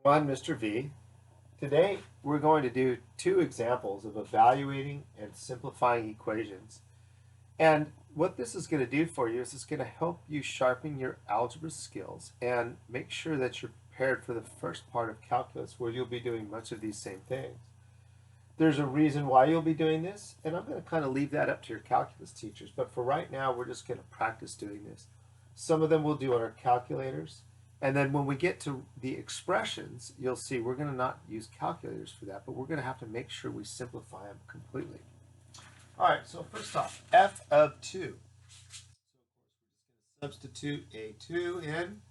I'm Mr. V. Today we're going to do two examples of evaluating and simplifying equations. And what this is going to do for you is it's going to help you sharpen your algebra skills and make sure that you're prepared for the first part of calculus where you'll be doing much of these same things. There's a reason why you'll be doing this, and I'm going to kind of leave that up to your calculus teachers. But for right now, we're just going to practice doing this. Some of them we'll do on our calculators. And then when we get to the expressions, you'll see we're going to not use calculators for that, but we're going to have to make sure we simplify them completely. All right, so first off, f of 2. So of course we're just going to substitute a 2 in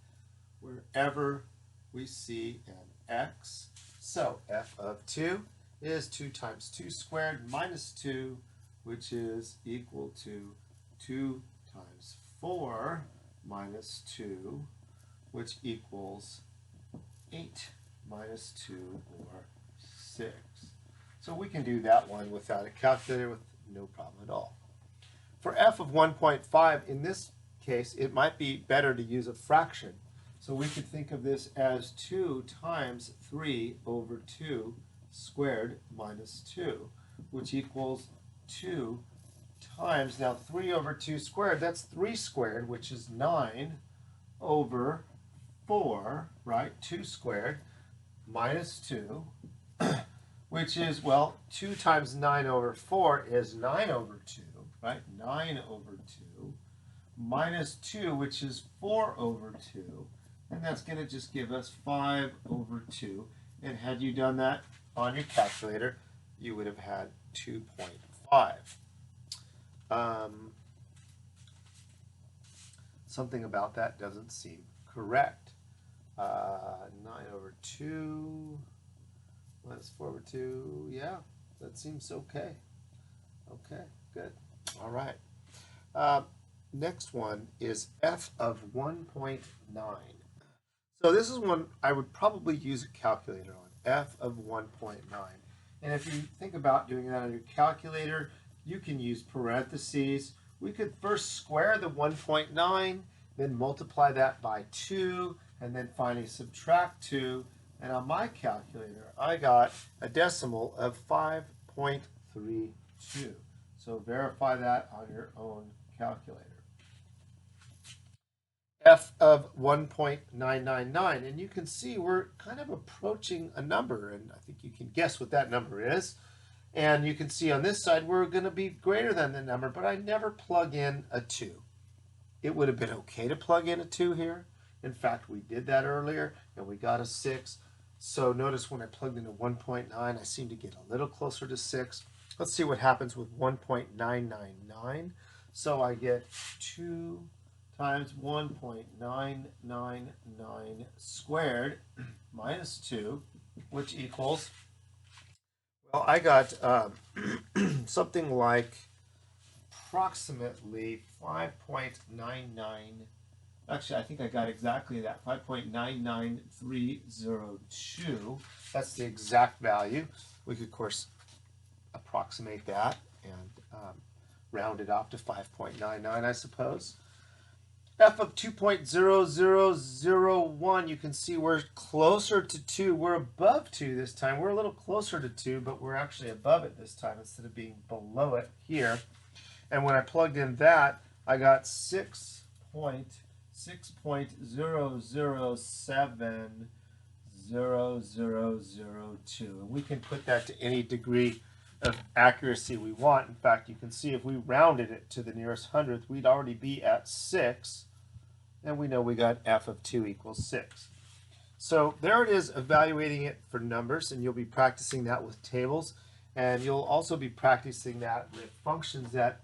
wherever we see an x. So f of 2 is 2 times 2 squared minus 2, which is equal to 2 times 4 minus 2, which equals 8 minus 2, or 6. So we can do that one without a calculator with no problem at all. For f of 1.5, in this case, it might be better to use a fraction. So we could think of this as 2 times 3 over 2 squared minus 2, which equals 2 times, now 3 over 2 squared, that's 3 squared, which is 9 over 4, right? 2 squared minus 2, which is, well, 2 times 9 over 4 is 9 over 2, right? 9 over 2 minus 2, which is 4 over 2. And that's going to just give us 5 over 2. And had you done that on your calculator, you would have had 2.5. Something about that doesn't seem correct. 9 over 2 minus 4 over 2. Yeah, that seems okay. Okay, good. All right. Next one is f of 1.9. So this is one I would probably use a calculator on, f of 1.9. And if you think about doing that on your calculator, you can use parentheses. We could first square the 1.9, then multiply that by 2, and then finally subtract 2. And on my calculator, I got a decimal of 5.32. So verify that on your own calculator. F of 1.999, and you can see we're kind of approaching a number, and I think you can guess what that number is. And you can see on this side we're going to be greater than the number, but I never plug in a 2. It would have been okay to plug in a 2 here. In fact, we did that earlier, and we got a 6. So notice when I plugged in a 1.9, I seem to get a little closer to 6. Let's see what happens with 1.999. So I get 2 times 1.999 squared minus 2, which equals, well, I got something like approximately 5.99. Actually, I think I got exactly that, 5.99302. That's the exact value. We could, of course, approximate that and round it off to 5.99, I suppose. F of 2.0001, you can see we're closer to 2. We're above 2 this time. We're a little closer to 2, but we're actually above it this time instead of being below it here. And when I plugged in that, I got 6.0070002. And we can put that to any degree of accuracy we want. In fact, you can see if we rounded it to the nearest hundredth, we'd already be at 6. And we know we got f of 2 equals 6. So there it is, evaluating it for numbers, and you'll be practicing that with tables. And you'll also be practicing that with functions that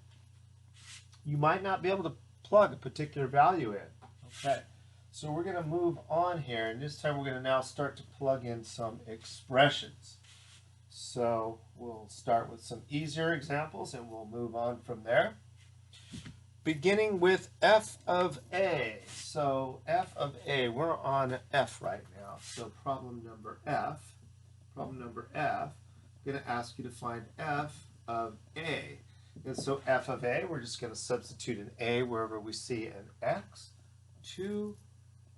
you might not be able to plug a particular value in. Okay, so we're going to move on here, and this time we're going to now start to plug in some expressions. So we'll start with some easier examples, and we'll move on from there. Beginning with f of a. So f of a, we're on f right now. So problem number f, I'm going to ask you to find f of a. And so f of a, we're just going to substitute an a wherever we see an x. 2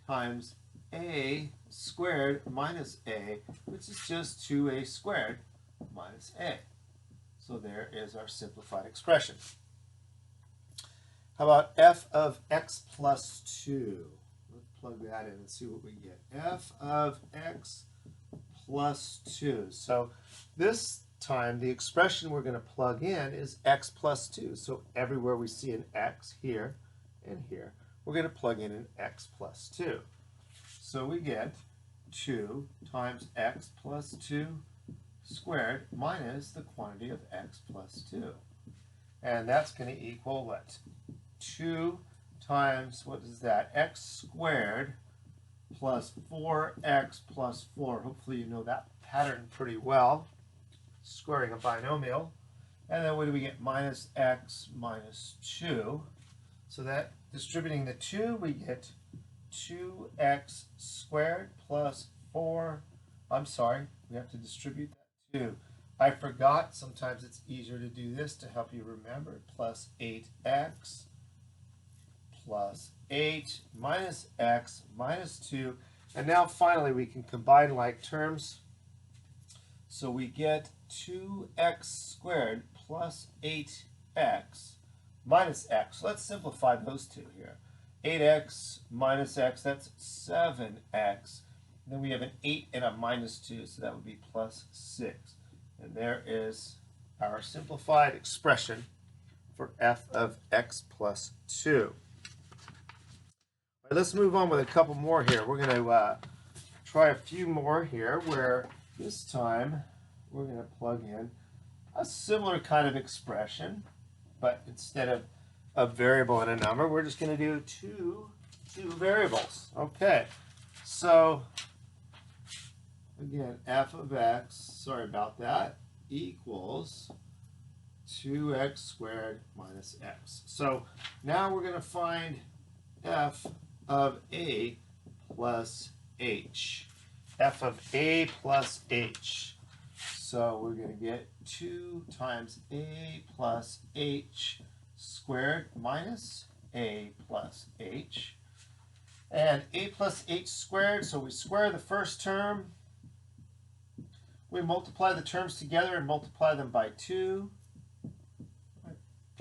times a squared minus a, which is just 2a squared minus a. So there is our simplified expression. How about f of x plus 2? Let's plug that in and see what we get. F of x plus 2. So this time the expression we're going to plug in is x plus 2. So everywhere we see an x here and here, we're going to plug in an x plus 2. So we get 2 times x plus 2 squared minus the quantity of x plus 2. And that's going to equal what? 2 times, what is that? X squared plus 4x plus 4. Hopefully you know that pattern pretty well. Squaring a binomial. And then what do we get? Minus x minus 2. So that, distributing the 2, we get 2x squared plus 4. I'm sorry, we have to distribute that 2. I forgot, sometimes it's easier to do this to help you remember. Plus 8x plus 8 minus x minus 2. And now finally we can combine like terms. So we get 2x squared plus 8x minus x. Let's simplify those two here. 8x minus x, that's 7x. Then we have an 8 and a minus 2, so that would be plus 6. And there is our simplified expression for f of x plus 2. All right, let's move on with a couple more here. We're going to try a few more here where this time we're going to plug in a similar kind of expression, but instead of a variable and a number, we're just going to do two variables. Okay, so again, f of x, sorry about that, equals 2x squared minus x. So now we're going to find f of a plus h. F of a plus h. So we're going to get 2 times a plus h squared minus a plus h. And a plus h squared, so we square the first term. We multiply the terms together and multiply them by 2.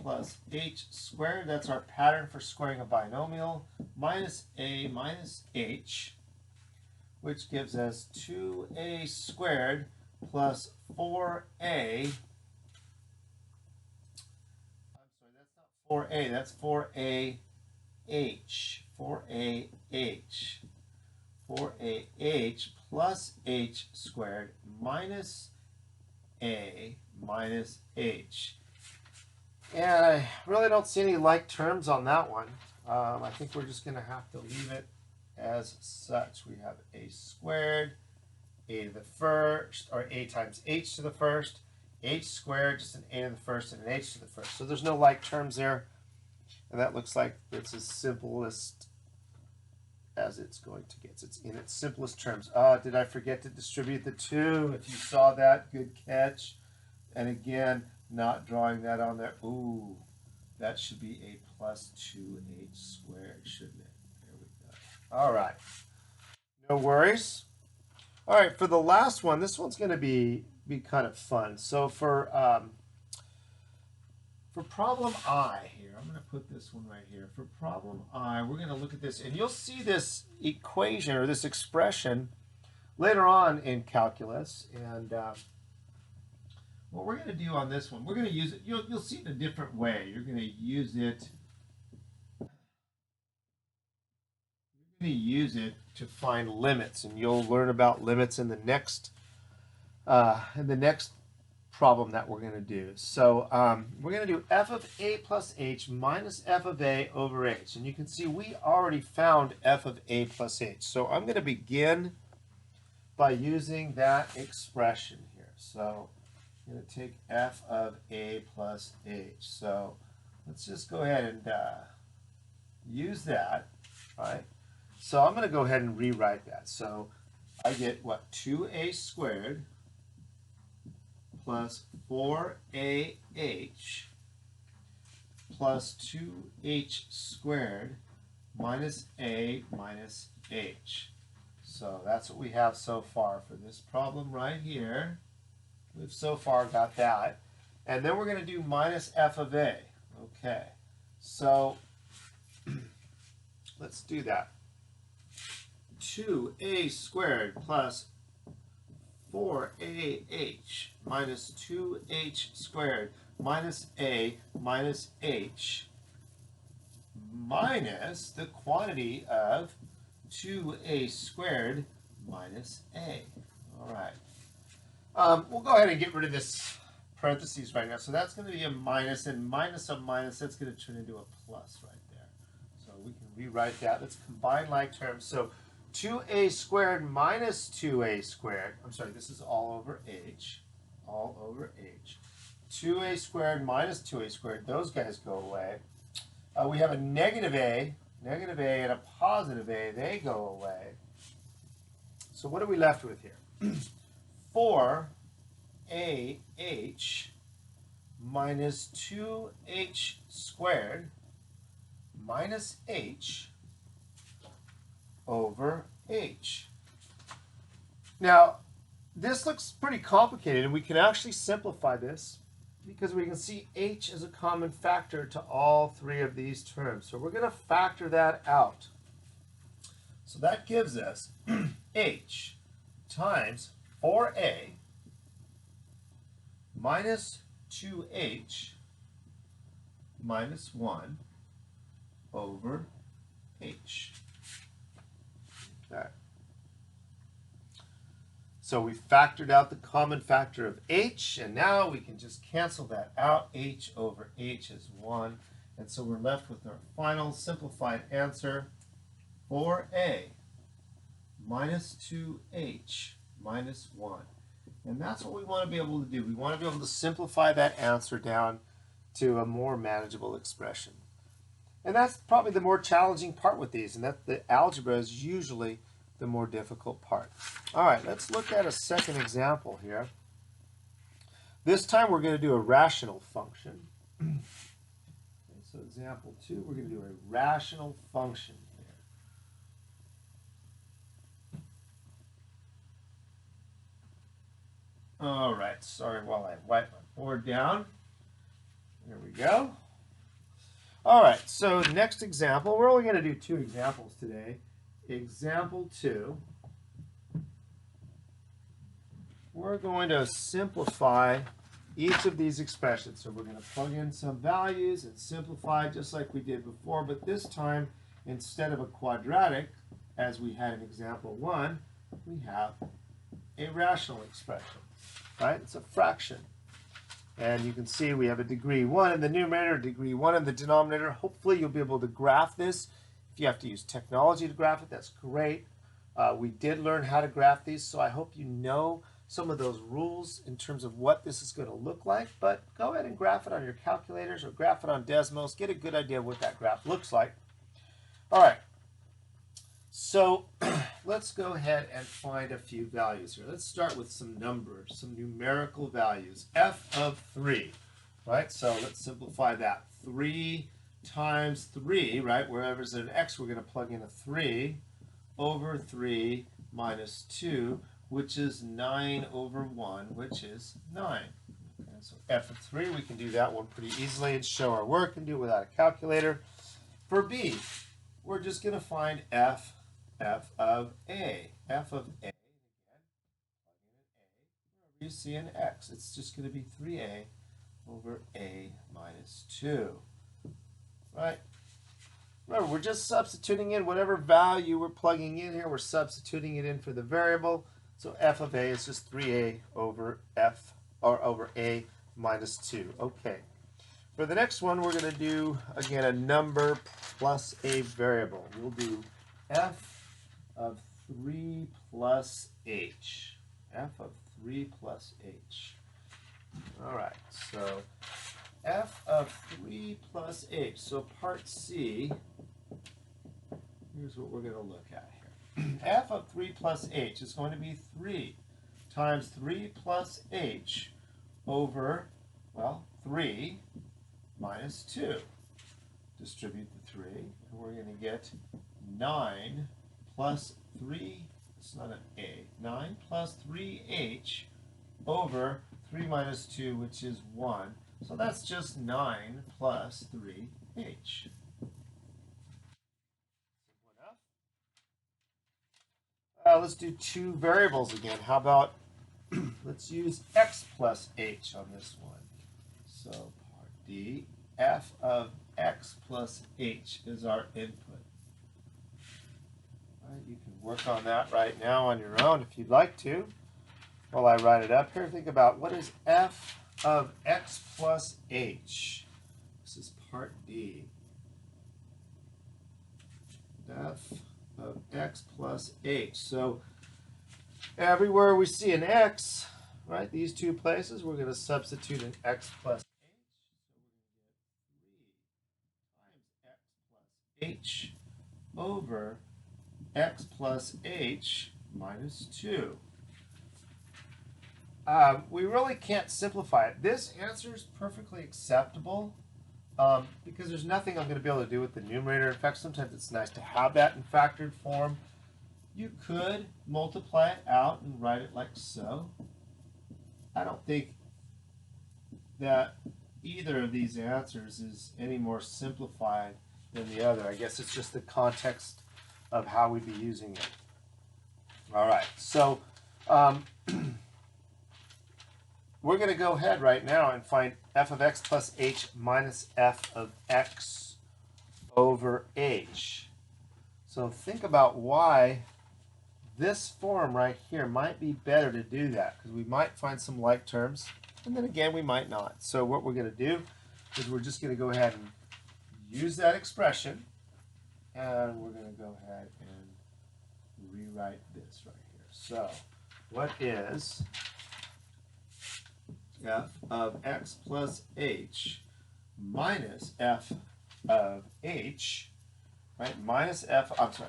Plus h squared, that's our pattern for squaring a binomial, minus a minus h, which gives us 2a squared plus 4a. I'm sorry, that's not 4a, that's 4ah. 4ah. 4ah plus h squared minus a minus h. And I really don't see any like terms on that one. I think we're just going to have to leave it as such. We have a squared, a to the first, or a times h to the first, h squared, just an a to the first and an h to the first. So there's no like terms there. And that looks like it's as simplest as it's going to get. It's in its simplest terms. Did I forget to distribute the 2? If you saw that, good catch. And again, not drawing that on there. Ooh, that should be a plus 2h squared, shouldn't it? There we go. All right. No worries. All right, for the last one, this one's going to be kind of fun. So for problem I here, I'm going to put this one right here. For problem I, we're going to look at this, and you'll see this equation or this expression later on in calculus. And what we're going to do on this one, we're going to use it, you'll see it a different way. You're going to use it to find limits, and you'll learn about limits in the next problem that we're going to do. So we're going to do f of a plus h minus f of a over h. And you can see we already found f of a plus h. So I'm going to begin by using that expression here. So I'm going to take f of a plus h. So let's just go ahead and use that, right? So I'm going to go ahead and rewrite that. So I get, what, 2a squared plus 4ah plus 2h squared minus a minus h. So that's what we have so far for this problem right here. We've so far got that. And then we're going to do minus f of a. Okay, so let's do that. 2a squared plus 4ah minus 2h squared minus a minus h minus the quantity of 2a squared minus a. All right. We'll go ahead and get rid of this parentheses right now. So that's going to be a minus, and minus of minus, that's going to turn into a plus right there. So we can rewrite that. Let's combine like terms. So 2a squared minus 2a squared. I'm sorry, this is all over h. All over h. 2a squared minus 2a squared. Those guys go away. We have a negative a, and a positive a. They go away. So what are we left with here? 4ah minus 2h squared minus h over h. Now, this looks pretty complicated, and we can actually simplify this because we can see h as a common factor to all three of these terms. So we're going to factor that out. So that gives us h times 4a minus 2h minus 1 over h. Okay. So we factored out the common factor of h, and now we can just cancel that out. H over h is 1. And so we're left with our final simplified answer, 4a minus 2h minus 1. And that's what we want to be able to do. We want to be able to simplify that answer down to a more manageable expression. And that's probably the more challenging part with these, and that the algebra is usually the more difficult part. All right, let's look at a second example here. This time we're going to do a rational function. Okay, so example 2, we're going to do a rational function here. All right, sorry while I wipe my board down. There we go. All right, so next example, we're only going to do 2 examples today. Example 2, we're going to simplify each of these expressions. So we're going to plug in some values and simplify just like we did before, but this time, instead of a quadratic, as we had in example 1, we have a rational expression, right? It's a fraction. And you can see we have a degree 1 in the numerator, degree 1 in the denominator. Hopefully you'll be able to graph this. If you have to use technology to graph it, that's great. We did learn how to graph these, so I hope you know some of those rules in terms of what this is going to look like. But go ahead and graph it on your calculators or graph it on Desmos. Get a good idea of what that graph looks like. All right. So let's go ahead and find a few values here. Let's start with some numbers, some numerical values. F of 3, right? So let's simplify that. 3 times 3, right? Wherever there's an x, we're going to plug in a 3 over 3 minus 2, which is 9 over 1, which is 9. Okay, so f of 3, we can do that one pretty easily and show our work and do it without a calculator. For b, we're just going to find f of a. F of a, again, plug in an a, wherever you see an x. It's just going to be 3a over a minus 2. Right? Remember, we're just substituting in whatever value we're plugging in here. We're substituting it in for the variable. So f of a is just 3a over f, or over a minus 2. Okay. For the next one, we're going to do, again, a number plus a variable. We'll do f of 3 plus h. F of 3 plus h. All right, so f of 3 plus h. So part C, here's what we're going to look at here. F of 3 plus h is going to be 3 times 3 plus h over, well, 3 minus 2. Distribute the 3, and we're going to get 9 plus 3, oops, not an A, 9 plus 3h over 3 minus 2, which is 1. So that's just 9 plus 3h. Let's do two variables again. How about let's use x plus h on this one. So part D, f of x plus h is our input. All right, you can work on that right now on your own if you'd like to. While I write it up here, think about what is f of x plus h. This is part D. F of x plus h. So everywhere we see an x, right, these two places, we're going to substitute an x plus h. So we're going to get 3 times x plus h over x plus h minus 2. We really can't simplify it. This answer is perfectly acceptable because there's nothing I'm going to be able to do with the numerator. In fact, sometimes it's nice to have that in factored form. You could multiply it out and write it like so. I don't think that either of these answers is any more simplified than the other. I guess it's just the context of how we'd be using it. All right, so we're going to go ahead right now and find f of x plus h minus f of x over h. So think about why this form right here might be better to do that, because we might find some like terms, and then again we might not. So what we're going to do is we're just going to go ahead and use that expression, and we're going to go ahead and rewrite this right here. So what is f of x plus h minus f of h, right, minus f of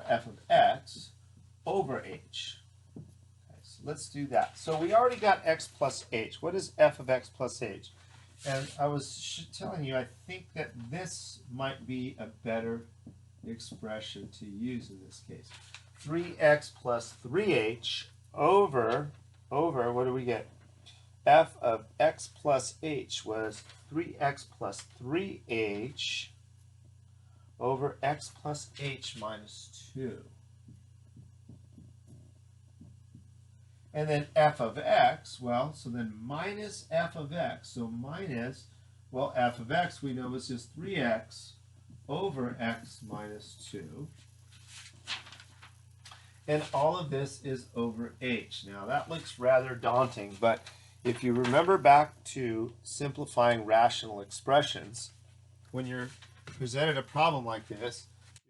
x over h. Okay, so let's do that. So we already got x plus h. What is f of x plus h? And I was telling you, I think that this might be a better expression to use in this case. 3x plus 3h over, what do we get? F of x plus h was 3x plus 3h over x plus h minus 2. And then f of x, well, so then minus f of x. So minus, well, f of x we know is just 3x over x minus 2. And all of this is over h. Now that looks rather daunting, but if you remember back to simplifying rational expressions, when you're presented a problem like this,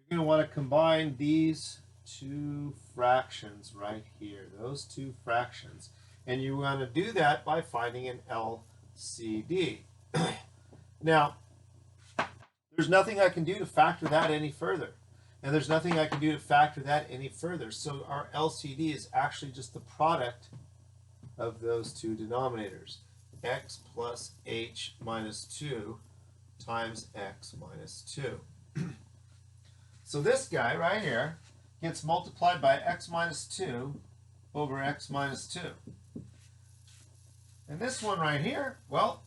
you're going to want to combine these two fractions right here, those two fractions. And you want to do that by finding an LCD. Now, there's nothing I can do to factor that any further. And there's nothing I can do to factor that any further. So our LCD is actually just the product of those two denominators, x plus h minus 2 times x minus 2. So this guy right here gets multiplied by x minus 2 over x minus 2. And this one right here, well,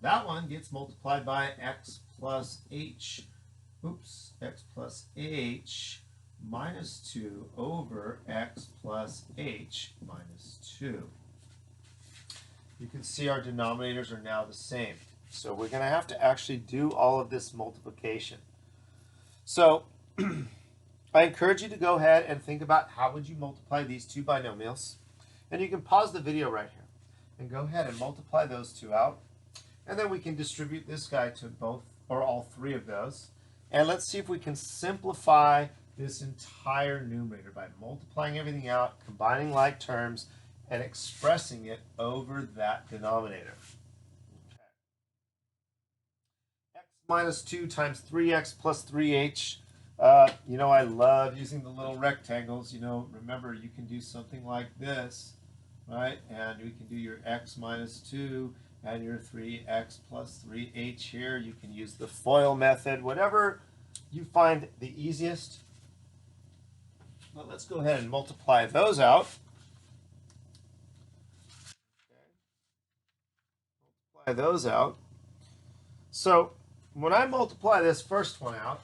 that one gets multiplied by x plus h, x plus h minus 2 over x plus h minus 2. You can see our denominators are now the same. So we're going to have to actually do all of this multiplication. So I encourage you to go ahead and think about how would you multiply these two binomials. And you can pause the video right here and go ahead and multiply those two out. And then we can distribute this guy to both or all three of those. And let's see if we can simplify this entire numerator by multiplying everything out, combining like terms, and expressing it over that denominator. Okay. X minus 2 times 3x plus 3h. You know, I love using the little rectangles. You know, remember, you can do something like this, right? And we can do your x minus 2 and your 3x plus 3h here. You can use the FOIL method, whatever you find the easiest. Well, let's go ahead and multiply those out. Okay. Multiply those out. So when I multiply this first one out,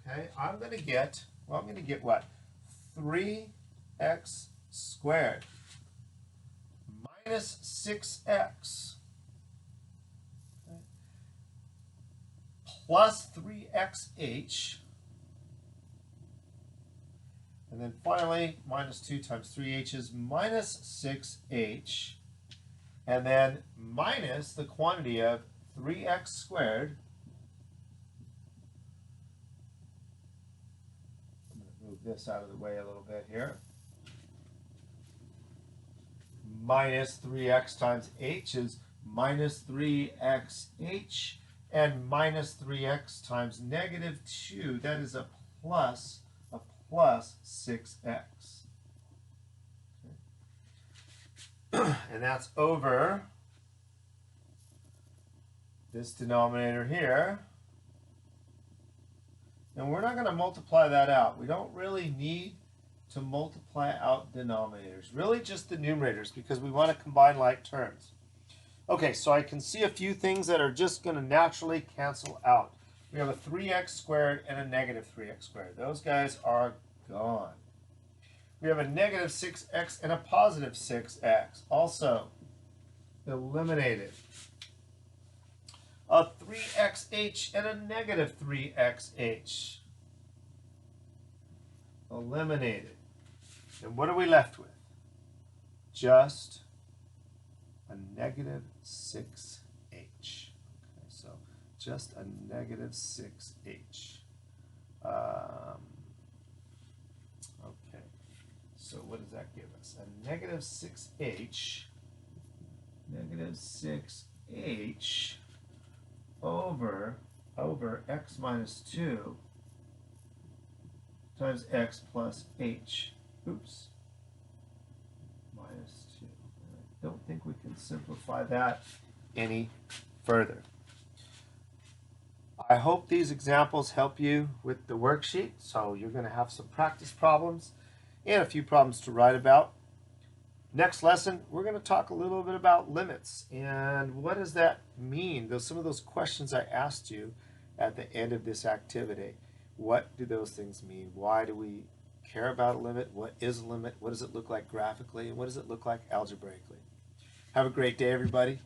okay, I'm going to get what? 3x squared minus 6x plus 3xh, and then finally minus 2 times 3h is minus 6h, and then minus the quantity of 3x squared. I'm going to move this out of the way a little bit here. Minus 3x times h is minus 3xh, and minus 3x times negative 2, that is a plus 6x. Okay. And that's over this denominator here. And we're not going to multiply that out. We don't really need to multiply out denominators, really just the numerators, because we want to combine like terms. Okay, so I can see a few things that are just going to naturally cancel out. We have a 3x squared and a negative 3x squared. Those guys are gone. We have a negative 6x and a positive 6x. Also eliminated. A 3xh and a negative 3xh. Eliminated. And what are we left with? Just a negative 6h. Okay, so just a negative 6h. Okay, so what does that give us? A negative 6h, negative 6h over x minus 2 times x plus h. Oops. Minus 2. I don't think we can simplify that any further. I hope these examples help you with the worksheet. So you're going to have some practice problems and a few problems to write about. Next lesson, we're going to talk a little bit about limits and what does that mean? Some of those questions I asked you at the end of this activity. What do those things mean? Why do we care about a limit? What is a limit? What does it look like graphically? And what does it look like algebraically? Have a great day, everybody.